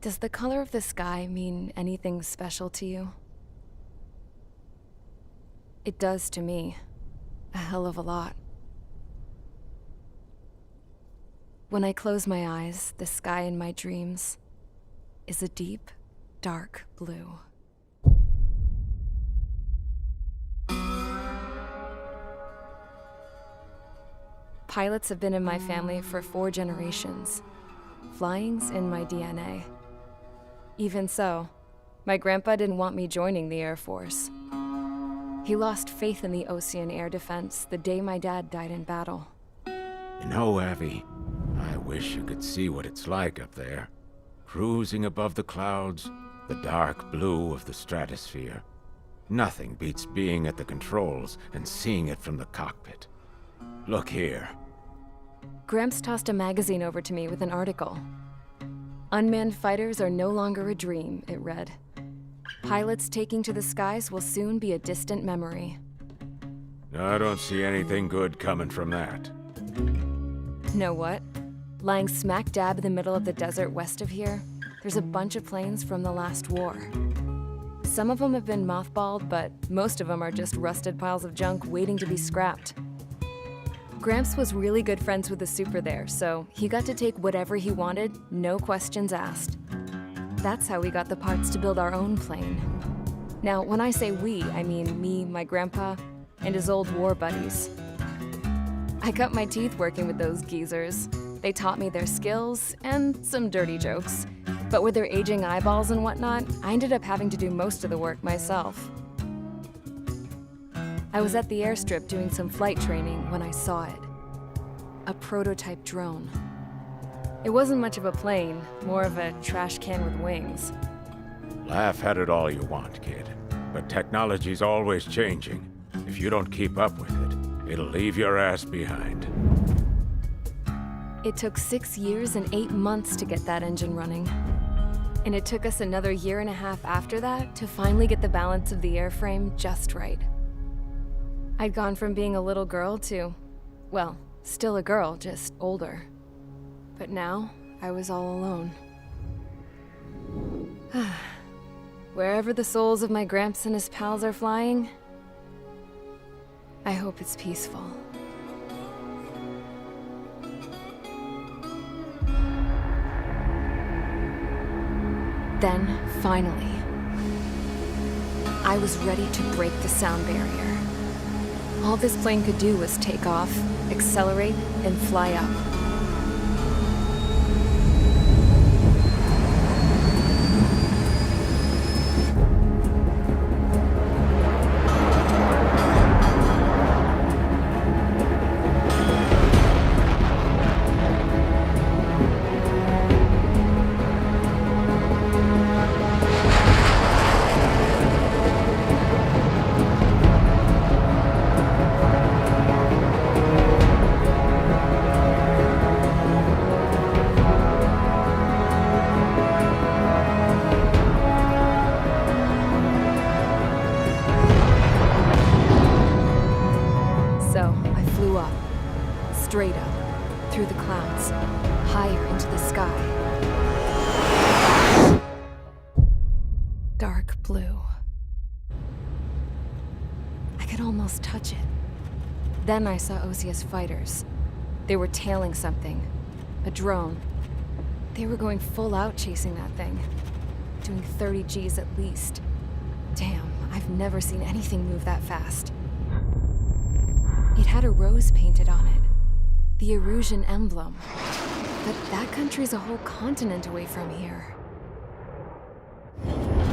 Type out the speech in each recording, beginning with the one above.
Does the color of the sky mean anything special to you? It does to me. A hell of a lot. When I close my eyes, the sky in my dreams is a deep, dark blue. Pilots have been in my family for 4 generations. Flying's in my DNA. Even so, my grandpa didn't want me joining the Air Force. He lost faith in the Ocean Air Defense the day my dad died in battle. You know, Abby, I wish you could see what it's like up there. Cruising above the clouds, the dark blue of the stratosphere. Nothing beats being at the controls and seeing it from the cockpit. Look here. Gramps tossed a magazine over to me with an article. Unmanned fighters are no longer a dream, it read. Pilots taking to the skies will soon be a distant memory. I don't see anything good coming from that. Know what? Lying smack dab in the middle of the desert west of here, there's a bunch of planes from the last war. Some of them have been mothballed, but most of them are just rusted piles of junk waiting to be scrapped. Gramps was really good friends with the super there, so he got to take whatever he wanted, no questions asked. That's how we got the parts to build our own plane. Now, when I say we, I mean me, my grandpa, and his old war buddies. I cut my teeth working with those geezers. They taught me their skills and some dirty jokes. But with their aging eyeballs and whatnot, I ended up having to do most of the work myself. I was at the airstrip doing some flight training when I saw it. A prototype drone. It wasn't much of a plane, more of a trash can with wings. Laugh at it all you want, kid. But technology's always changing. If you don't keep up with it, it'll leave your ass behind. It took 6 years and 8 months to get that engine running. And it took us another 1.5 years after that to finally get the balance of the airframe just right. I'd gone from being a little girl to, well, still a girl, just older. But now, I was all alone. Wherever the souls of my Gramps and his pals are flying, I hope it's peaceful. Then, finally, I was ready to break the sound barrier. All this plane could do was take off, accelerate, and fly up. Straight up, through the clouds, higher into the sky. Dark blue. I could almost touch it. Then I saw Osia's fighters. They were tailing something. A drone. They were going full out chasing that thing. Doing 30 Gs at least. Damn, I've never seen anything move that fast. It had a rose painted on it. The Erusian emblem. But that country's a whole continent away from here.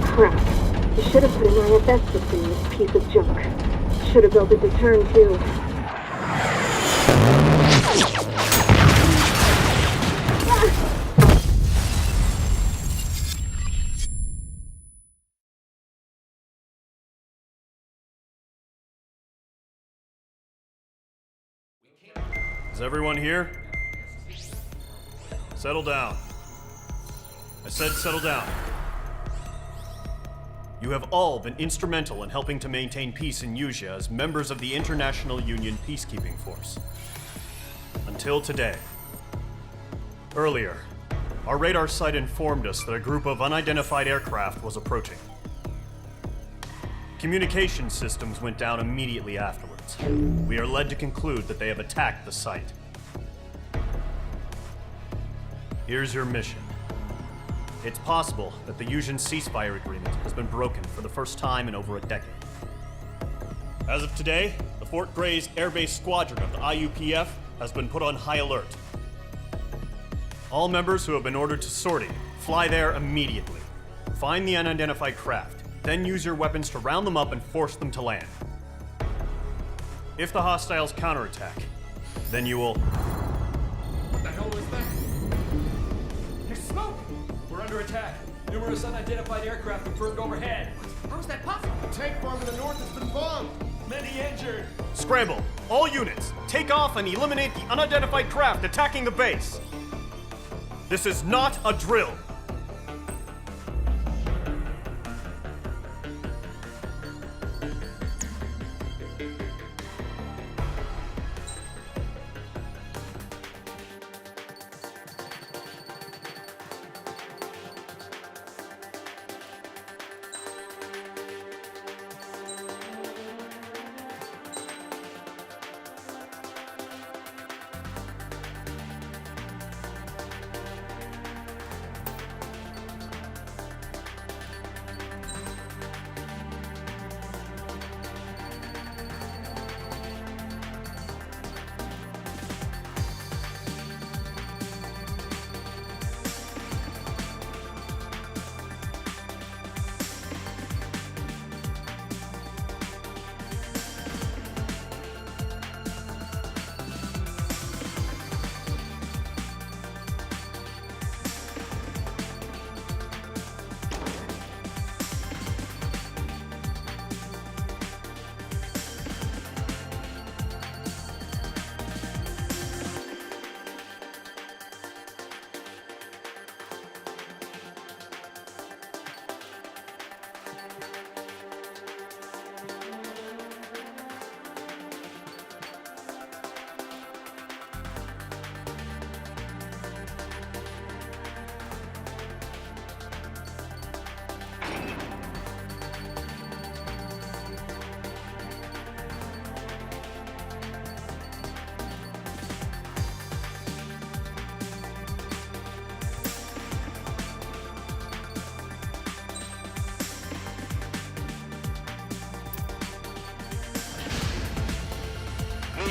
Crap. You should have put an IFS system in this piece of junk. Should have built a deterrent too. Is everyone here? Settle down. I said settle down. You have all been instrumental in helping to maintain peace in Usea as members of the International Union Peacekeeping Force. Until today. Earlier, our radar site informed us that a group of unidentified aircraft was approaching. Communication systems went down immediately afterwards. We are led to conclude that they have attacked the site. Here's your mission. It's possible that the Yuuzhan ceasefire agreement has been broken for the first time in over a decade. As of today, the Fort Gray's Air Base Squadron of the IUPF has been put on high alert. All members who have been ordered to sortie, fly there immediately. Find the unidentified craft, then use your weapons to round them up and force them to land. If the hostiles counterattack, then you will... What the hell was that? There's smoke! We're under attack. Numerous unidentified aircraft confirmed overhead. How is that possible? The tank farm in the north has been bombed. Many injured. Scramble! All units, take off and eliminate the unidentified craft attacking the base! This is not a drill!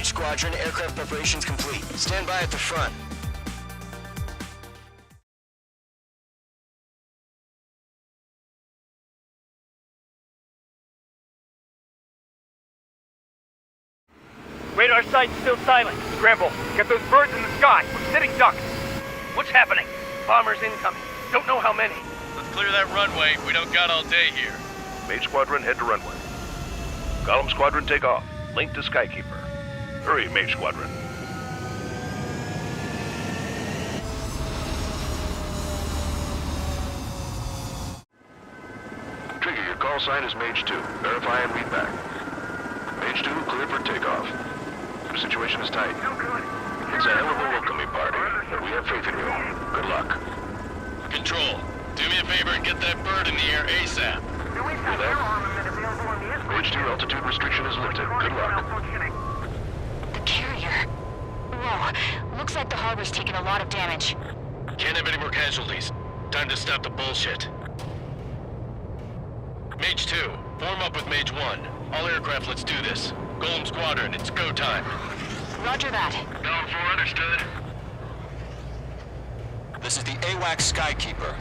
Squadron, aircraft preparations complete. Stand by at the front. Radar site's still silent. Scramble. Get those birds in the sky. We're sitting ducks. What's happening? Bombers incoming. Don't know how many. Let's clear that runway. We don't got all day here. Mage Squadron, head to runway. Column Squadron, take off. Link to Skykeeper. Hurry, Mage Squadron. Trigger, your call sign is Mage 2. Verify and read back. Mage 2, clear for takeoff. The situation is tight. It's a hell of a welcoming party, but we have faith in you. Good luck. Control, do me a favor and get that bird in the air ASAP. Hear that? Mage 2, altitude restriction is lifted. Good luck. Carrier. Whoa, looks like the harbor's taken a lot of damage. Can't have any more casualties. Time to stop the bullshit. Mage 2, form up with Mage 1. All aircraft, let's do this. Golem Squadron, it's go time. Roger that. Going for understood. This is the AWAC Skykeeper.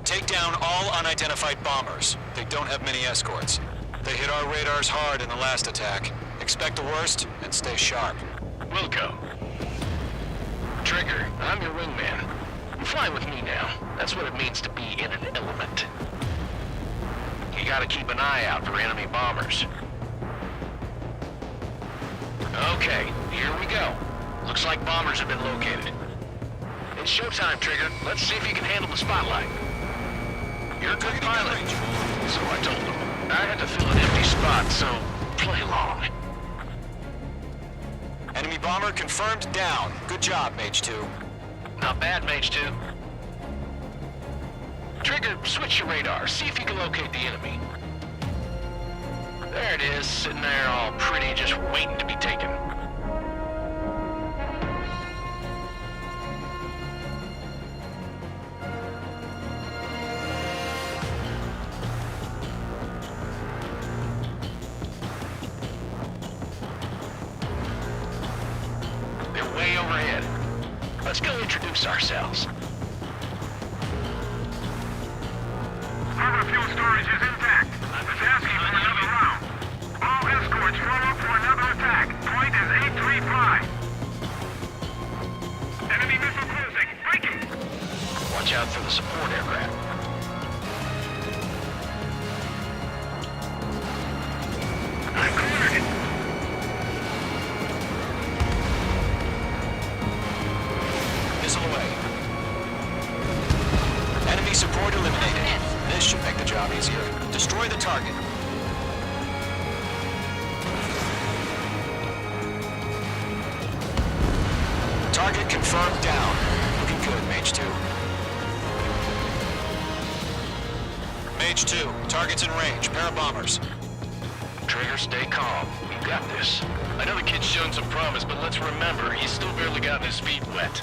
Take down all unidentified bombers. They don't have many escorts. They hit our radars hard in the last attack. Expect the worst and stay sharp. Wilco. Trigger, I'm your wingman. You fly with me now. That's what it means to be in an element. You gotta keep an eye out for enemy bombers. Okay, here we go. Looks like bombers have been located. It's showtime, Trigger. Let's see if you can handle the spotlight. You're a good pilot. So I told him. I had to fill an empty spot, so play along. Enemy bomber confirmed down. Good job, Mage 2. Not bad, Mage 2. Trigger, switch your radar. See if you can locate the enemy. There it is, sitting there all pretty, just waiting to be taken. They're way overhead. Let's go introduce ourselves. Our fuel storage is intact. It's asking for another round. All escorts roll up for another attack. Point is 835. Enemy missile closing. Breaking. Watch out for the support aircraft. I'm cornered. Missile away. Enemy support eliminated. This should make the job easier. Destroy the target. Target confirmed down. Looking good, Mage 2. Mage 2, target's in range. Pair of bombers. Trigger, stay calm. We got this. I know the kid's shown some promise, but let's remember, he's still barely gotten his feet wet.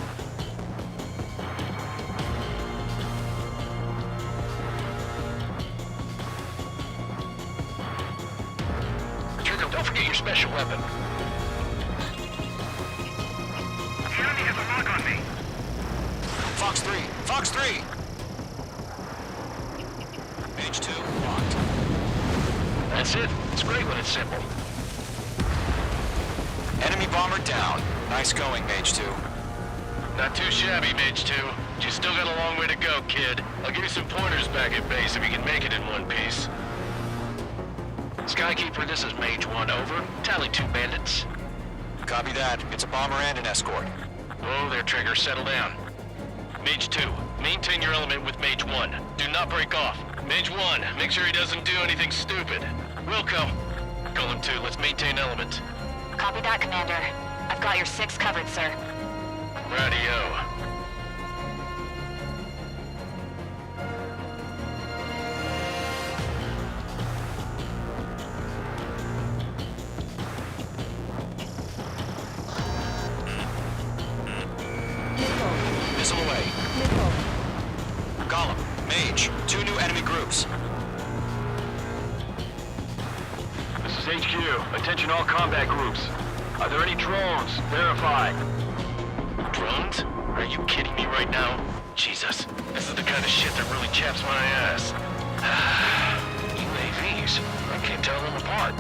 Trigger, don't forget your special weapon. The enemy has a lock on me. Fox 3, Fox 3! Mage 2, locked. That's it. It's great when it's simple. Enemy bomber down. Nice going, Mage 2. Not too shabby, Mage 2. You still got a long way to go, kid. I'll give you some pointers back at base if you can make it in one piece. Skykeeper, this is Mage 1, over. Tally 2 bandits. Copy that. It's a bomber and an escort. Whoa there, Trigger. Settle down. Mage 2, maintain your element with Mage 1. Do not break off. Mage 1, make sure he doesn't do anything stupid. Wilco. Golem 2, let's maintain element. Copy that, Commander. I've got your 6 covered, sir. Radio. Missile away. Golem, Mage, 2 new enemy groups. This is HQ. Attention all combat groups. Are there any drones? Verify. Drones? Are you kidding me right now? Jesus, this is the kind of shit that really chaps my ass. UAVs? I can't tell them apart.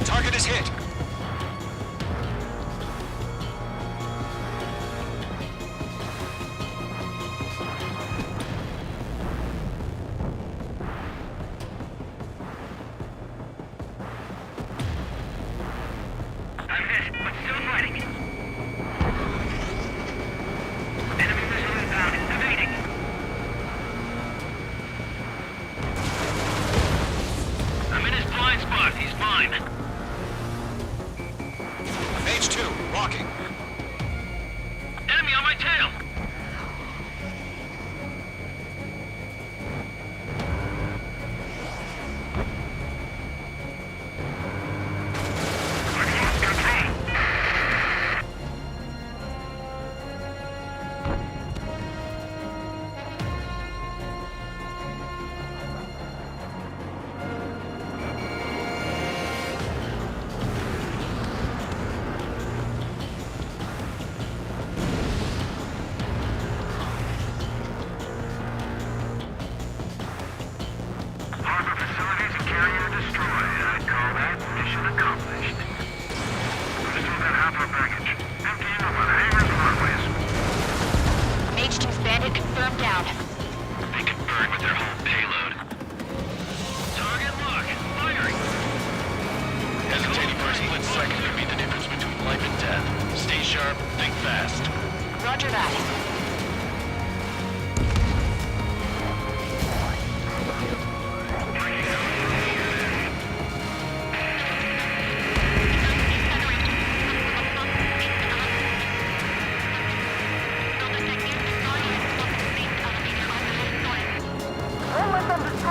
Target is hit. I'm hit, but still fighting. Enemy missile inbound. Evading. I'm in his blind spot. He's fine. Mage 2, locking. Enemy on my tail.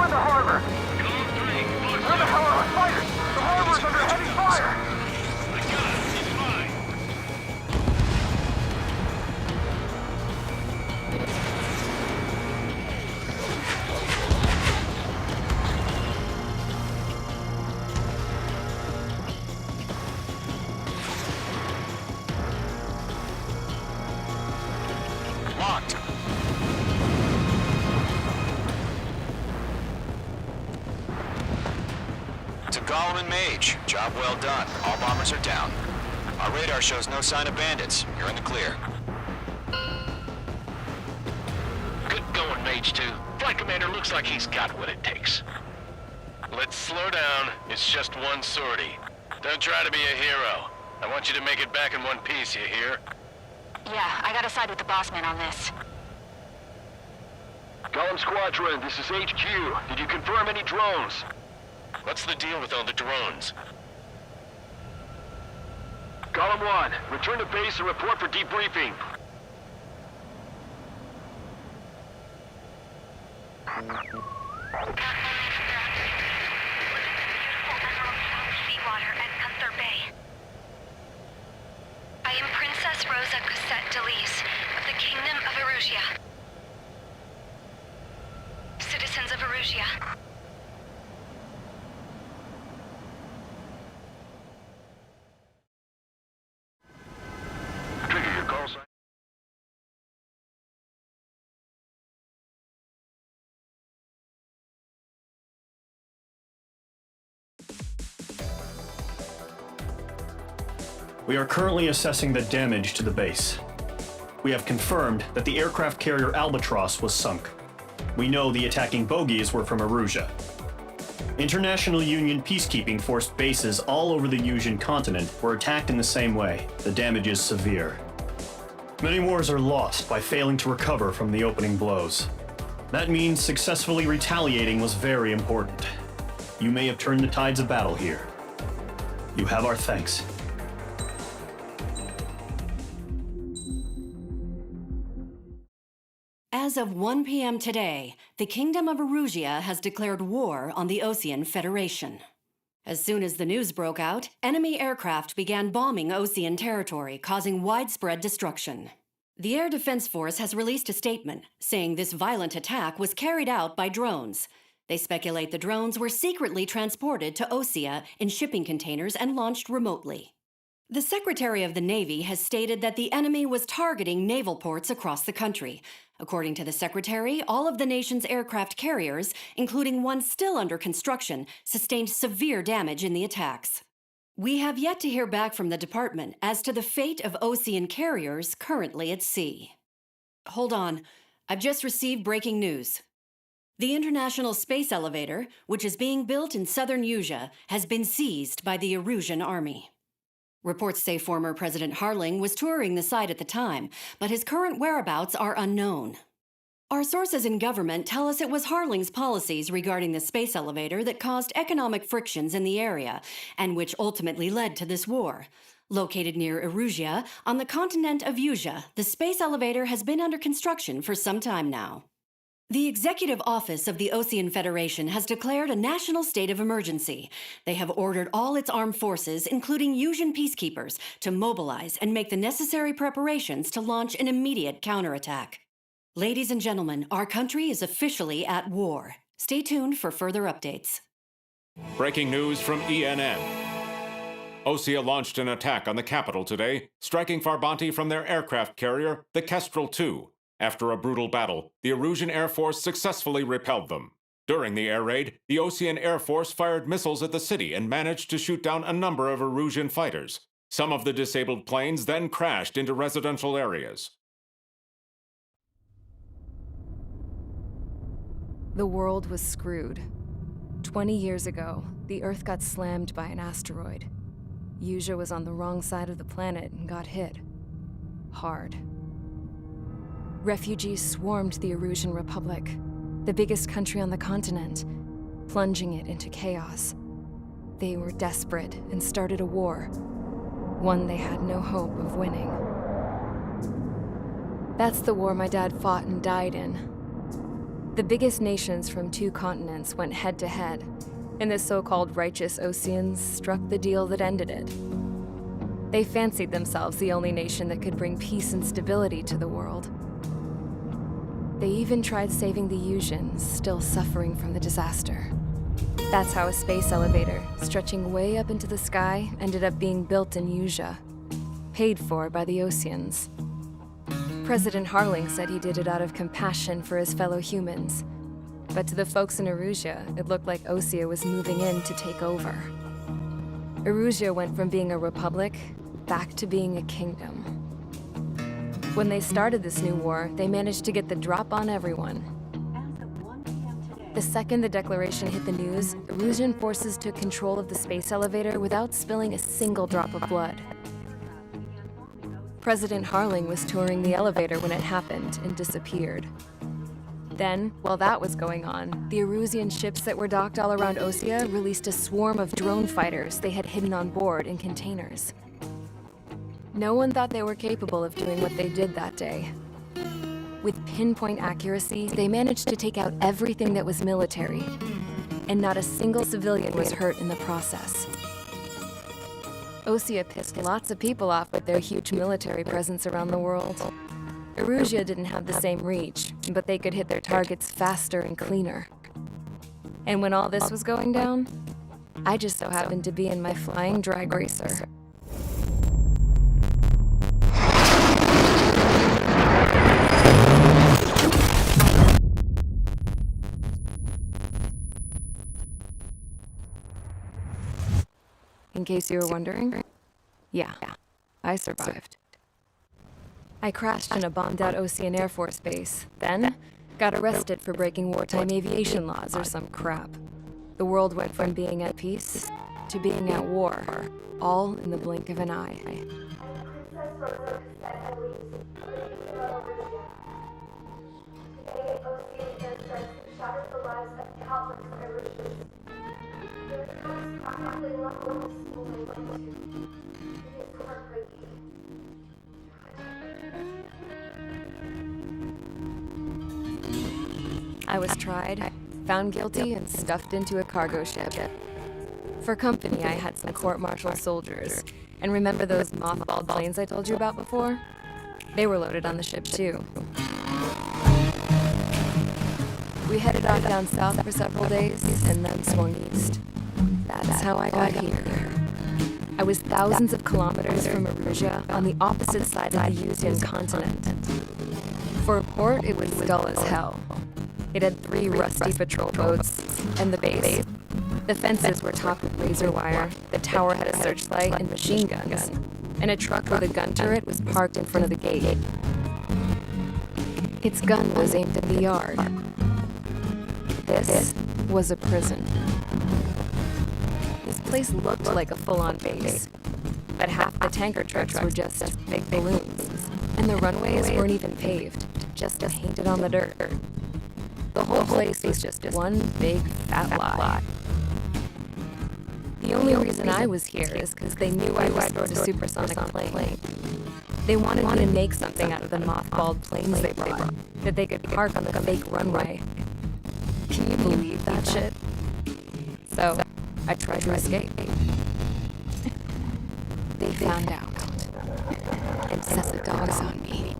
in the harbor! Where the hell are our fighters? The harbor is under heavy fire! Locked. To Gollum and Mage, job well done. All bombers are down. Our radar shows no sign of bandits. You're in the clear. Good going, Mage 2. Flight Commander looks like he's got what it takes. Let's slow down. It's just one sortie. Don't try to be a hero. I want you to make it back in one piece, you hear? Yeah, I gotta side with the boss man on this. Gollum Squadron, this is HQ. Did you confirm any drones? What's the deal with all the drones? Gollum 1, return to base and report for debriefing. Seawater at Gunther Bay. I am Princess Rosa Cosette Delise of the Kingdom of Erusia. Citizens of Erusia. Trigger your call sign. We are currently assessing the damage to the base. We have confirmed that the aircraft carrier Albatross was sunk. We know the attacking bogies were from Erusia. International Union peacekeeping force bases all over the Yusian continent were attacked in the same way. The damage is severe. Many wars are lost by failing to recover from the opening blows. That means successfully retaliating was very important. You may have turned the tides of battle here. You have our thanks. As of 1 p.m. today, the Kingdom of Erusia has declared war on the Osean Federation. As soon as the news broke out, enemy aircraft began bombing Osean territory, causing widespread destruction. The Air Defense Force has released a statement saying this violent attack was carried out by drones. They speculate the drones were secretly transported to Osea in shipping containers and launched remotely. The Secretary of the Navy has stated that the enemy was targeting naval ports across the country. According to the Secretary, all of the nation's aircraft carriers, including one still under construction, sustained severe damage in the attacks. We have yet to hear back from the department as to the fate of Osean carriers currently at sea. Hold on, I've just received breaking news. The International Space Elevator, which is being built in southern Yusia, has been seized by the Erusian army. Reports say former President Harling was touring the site at the time, but his current whereabouts are unknown. Our sources in government tell us it was Harling's policies regarding the space elevator that caused economic frictions in the area, and which ultimately led to this war. Located near Erusia, on the continent of Yusia, the space elevator has been under construction for some time now. The Executive Office of the Osean Federation has declared a national state of emergency. They have ordered all its armed forces, including Yusian peacekeepers, to mobilize and make the necessary preparations to launch an immediate counterattack. Ladies and gentlemen, our country is officially at war. Stay tuned for further updates. Breaking news from ENN. Osea launched an attack on the capital today, striking Farbanti from their aircraft carrier, the Kestrel II. After a brutal battle, the Erusian Air Force successfully repelled them. During the air raid, the Osean Air Force fired missiles at the city and managed to shoot down a number of Erusian fighters. Some of the disabled planes then crashed into residential areas. The world was screwed. 20 years ago, the Earth got slammed by an asteroid. Yusia was on the wrong side of the planet and got hit. Hard. Refugees swarmed the Erusian Republic, the biggest country on the continent, plunging it into chaos. They were desperate and started a war, one they had no hope of winning. That's the war my dad fought and died in. The biggest nations from 2 continents went head-to-head, and the so-called righteous Oseans struck the deal that ended it. They fancied themselves the only nation that could bring peace and stability to the world. They even tried saving the Usians, still suffering from the disaster. That's how a space elevator, stretching way up into the sky, ended up being built in Usea, paid for by the Oseans. President Harling said he did it out of compassion for his fellow humans, but to the folks in Erusea, it looked like Osea was moving in to take over. Erusea went from being a republic back to being a kingdom. When they started this new war, they managed to get the drop on everyone. The second the declaration hit the news, Erusian forces took control of the space elevator without spilling a single drop of blood. President Harling was touring the elevator when it happened and disappeared. Then, while that was going on, the Erusian ships that were docked all around Osea released a swarm of drone fighters they had hidden on board in containers. No one thought they were capable of doing what they did that day. With pinpoint accuracy, they managed to take out everything that was military, and not a single civilian was hurt in the process. Osea pissed lots of people off with their huge military presence around the world. Erusea didn't have the same reach, but they could hit their targets faster and cleaner. And when all this was going down, I just so happened to be in my flying drag racer. In case you were wondering, yeah, I survived. I crashed in a bombed-out Osean Air Force base, then got arrested for breaking wartime aviation laws or some crap. The world went from being at peace to being at war, all in the blink of an eye. I was tried, found guilty, and stuffed into a cargo ship. For company, I had some court-martial soldiers. And remember those mothballed planes I told you about before? They were loaded on the ship, too. We headed off down south for several days, and then swung east. That's how I got here. I was thousands of kilometers from Erusea, on the opposite side of the Usian continent. For a port, it was dull as hell. It had 3 rusty patrol boats, and the base. The fences were topped with razor wire, the tower had a searchlight and machine guns, and a truck with a gun turret was parked in front of the gate. Its gun was aimed at the yard. This was a prison. This place looked like a full-on base, but half the tanker trucks were just big balloons, and the runways weren't even paved, just painted on the dirt. The whole place was just one big fat lie. The only reason I was here is because they knew I restored a supersonic plane. They wanted me to make something out of the mothballed planes they brought, that they could park on the fake runway. Can you believe that shit? So, I tried to escape. They found out, and set the dogs on me.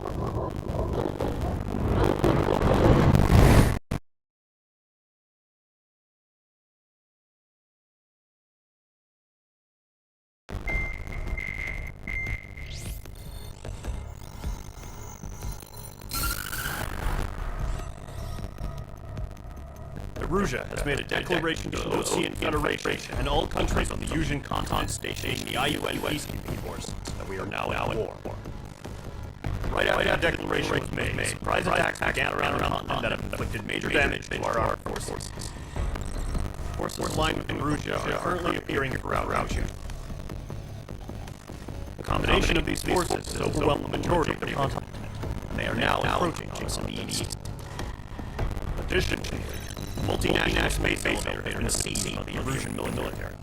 Erusea has made a declaration to the Osean Federation and all countries on the Usian continent stationing the IUN peacekeeping force that we are now at war. Right after that declaration was made, surprise attacks began around the continent that have inflicted major damage to our armed forces. Forces aligned with Erusea are currently appearing throughout Erusea. The combination of these forces has overwhelmed the majority of the continent, and they are now approaching us in the east. Additionally, multinational space elevator has been seized by the Erusian military.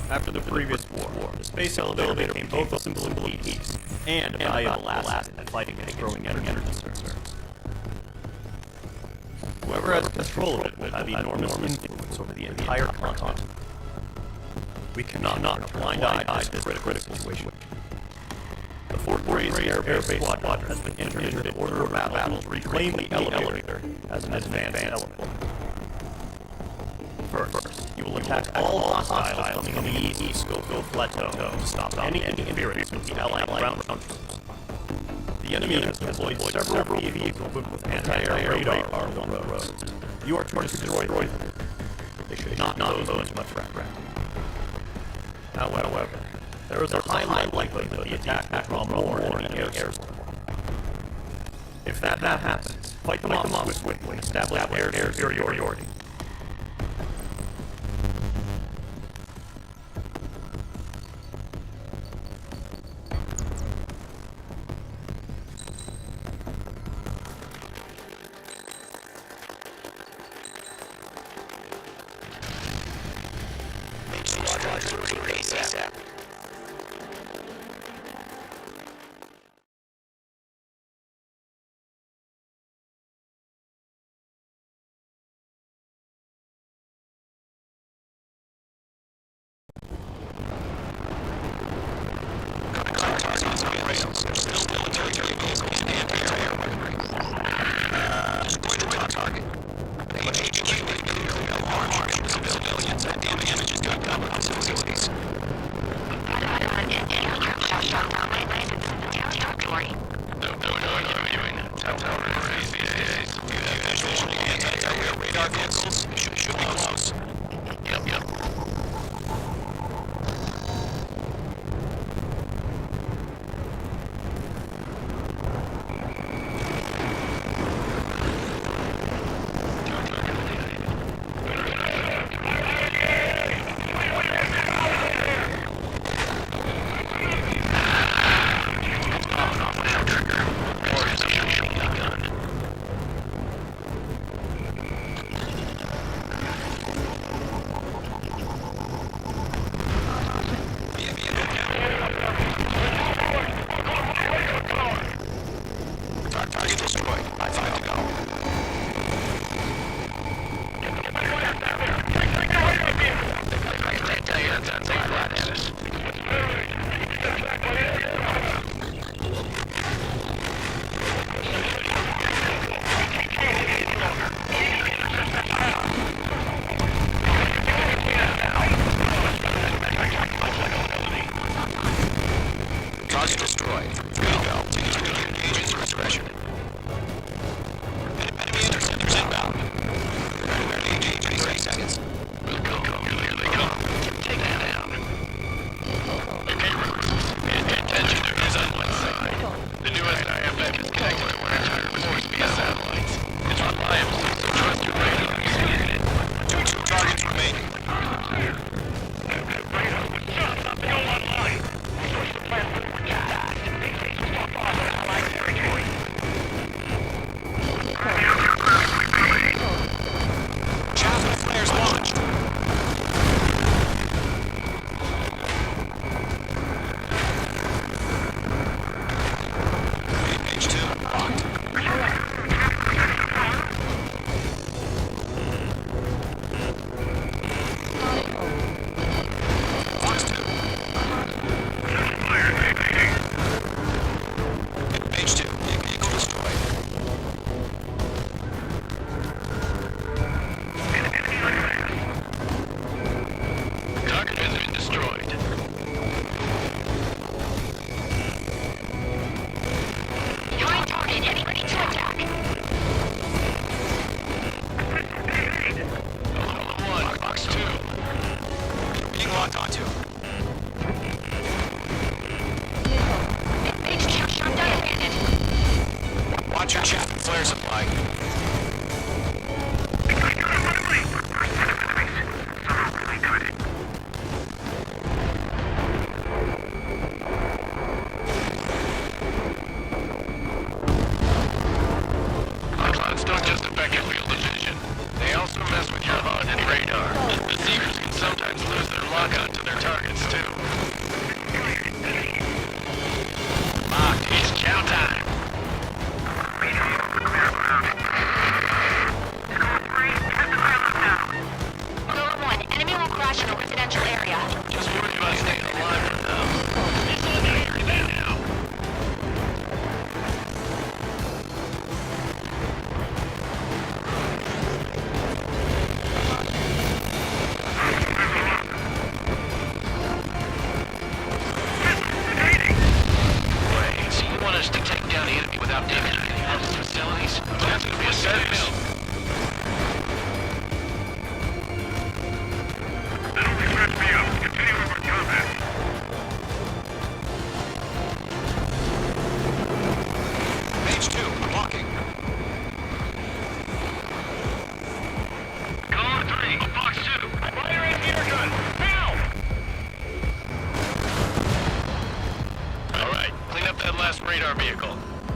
After the previous war, the space elevator became both a symbol of peace and a valuable asset in fighting against growing energy concerns. Whoever has control of it will have enormous influence over the entire continent. We cannot turn a blind eye to this critical situation. The Fort Grays Air Base Squadron has been entered into the order of battle to reclaim the elevator as an advanced element. First, you will attack all hostiles coming in the East Schofield Plateau to stop any interference with the Allied ground troops. The enemy has deployed several vehicles equipped with anti-air radar along the roads. You are to destroy them. They should not pose much threat. However, there is a high likelihood that the attack will draw more enemy air support. If that happens, fight them off swiftly and establish air superiority.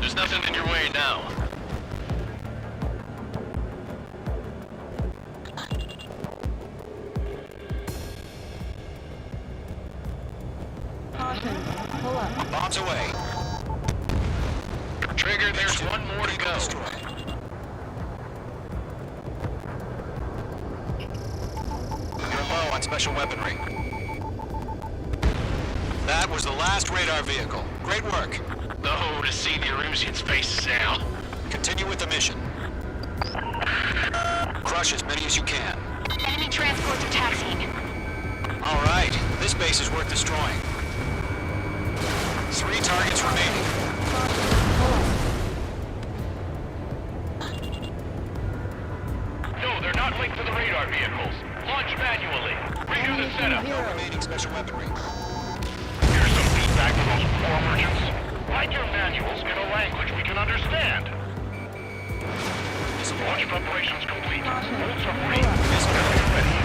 There's nothing in your way now. Pull up. Bombs away. Trigger, there's one more to go. You're low on special weaponry. That was the last radar vehicle. Great work. Oh, to see the Erusians' faces now. Continue with the mission. Crush as many as you can. Enemy transports are taxiing. All right, this base is worth destroying. 3 targets remaining. No, they're not linked to the radar vehicles. Launch manually. Redo the setup. No remaining special weaponry. Here's some feedback to those poor merchants. Write your manuals in a language we can understand. Launch preparations complete. Bolts are free. Failure ready.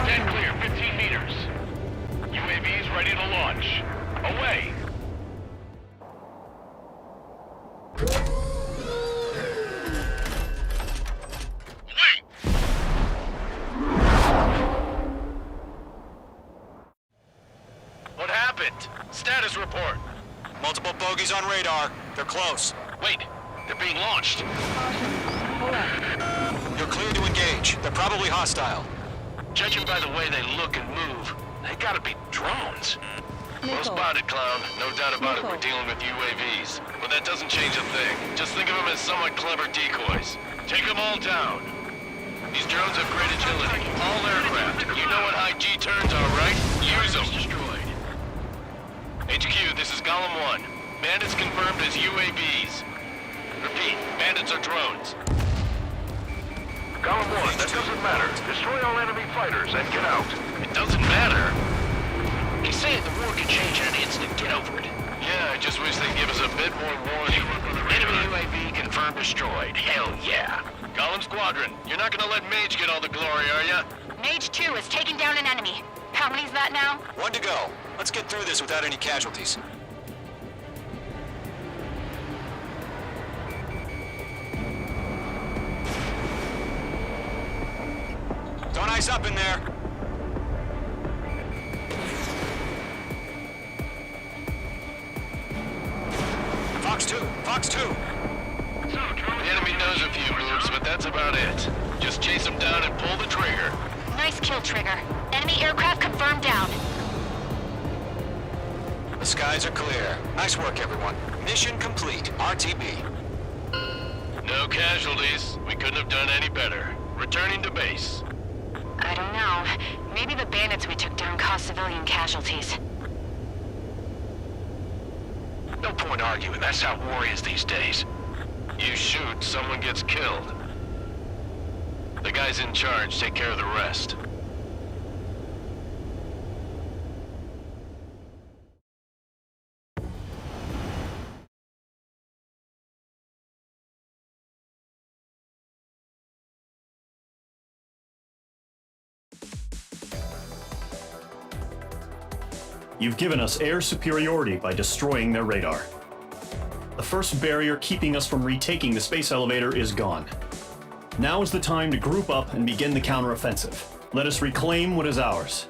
Stand clear, 15 meters. UAVs ready to launch. Away! What happened? Status report. Multiple bogeys on radar. They're close. Wait, they're being launched. You're clear to engage. They're probably hostile. Judging by the way they look and move, they gotta be drones. Well spotted, Clown. No doubt about it, we're dealing with UAVs. But that doesn't change a thing. Just think of them as somewhat clever decoys. Take them all down. These drones have great agility. All aircraft. You know what high G turns are, right? Use them. Destroyed. HQ, this is Golem 1. Bandits confirmed as UAVs. Repeat, bandits are drones. Golem 1, that doesn't matter. Destroy all enemy fighters and get out. It doesn't matter. He's saying the war could change in an instant. Get over it. Yeah, I just wish they'd give us a bit more warning. Enemy UAV confirmed destroyed. Hell yeah. Golem Squadron, you're not gonna let Mage get all the glory, are ya? Mage 2 is taking down an enemy. How many's that now? 1 to go. Let's get through this without any casualties. Don't ice up in there. Fox 2! Fox 2! The enemy knows a few moves, but that's about it. Just chase them down and pull the trigger. Nice kill, Trigger. Enemy aircraft confirmed down. The skies are clear. Nice work, everyone. Mission complete. RTB. No casualties. We couldn't have done any better. Returning to base. I don't know. Maybe the bandits we took down caused civilian casualties. No point arguing. That's how war is these days. You shoot, someone gets killed. The guys in charge take care of the rest. You've given us air superiority by destroying their radar. The first barrier keeping us from retaking the space elevator is gone. Now is the time to group up and begin the counteroffensive. Let us reclaim what is ours.